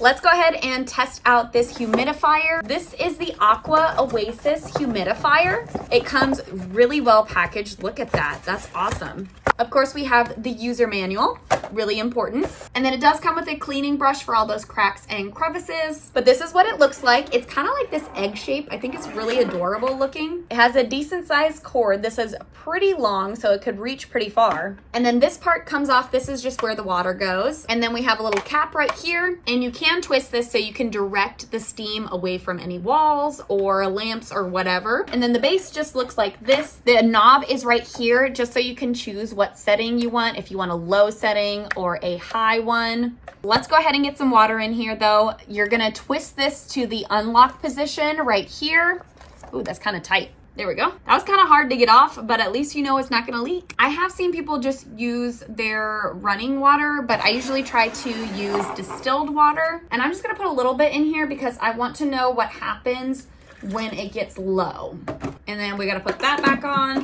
let's go ahead and test out this humidifier. This is the AquaOasis humidifier. It comes really well packaged. Look at that. That's awesome. Of course, we have the user manual, really important. And then it does come with a cleaning brush for all those cracks and crevices. But this is what it looks like. It's kind of like this egg shape. I think it's really adorable looking. It has a decent sized cord. This is pretty long, so it could reach pretty far. And then this part comes off. This is just where the water goes. And then we have a little cap right here. And you can twist this so you can direct the steam away from any walls or lamps or whatever. And then the base just looks like this. The knob is right here just so you can choose what setting you want, if you want a low setting or a high one. Let's go ahead and get some water in here though. You're gonna twist this to the unlock position right here. Ooh, that's kind of tight. There we go. That was kind of hard to get off, but at least you know it's not gonna leak. I have seen people just use their running water, but I usually try to use distilled water. And I'm just gonna put a little bit in here because I want to know what happens when it gets low. And then we gotta put that back on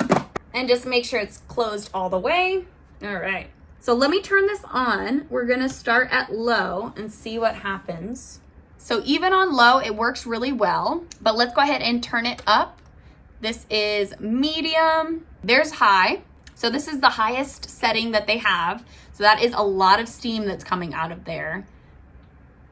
and just make sure it's closed all the way. All right. So let me turn this on. We're gonna start at low and see what happens. So even on low, it works really well, but let's go ahead and turn it up. This is medium. There's high. So this is the highest setting that they have. So that is a lot of steam that's coming out of there.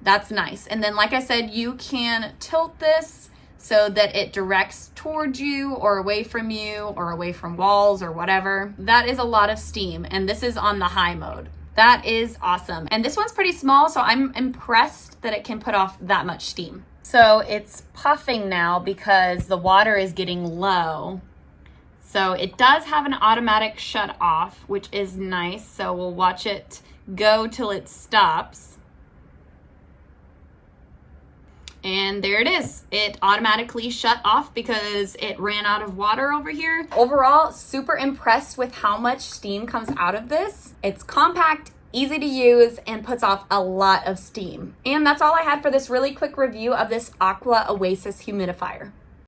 That's nice. And then like I said, you can tilt this so that it directs towards you or away from you or away from walls or whatever. That is a lot of steam, and this is on the high mode. That is awesome. And this one's pretty small, so I'm impressed that it can put off that much steam. So it's puffing now because the water is getting low. So it does have an automatic shut off, which is nice. So we'll watch it go till it stops. And there it is. It automatically shut off because it ran out of water over here. Overall, super impressed with how much steam comes out of this. It's compact, easy to use, and puts off a lot of steam. And that's all I had for this really quick review of this AquaOasis humidifier.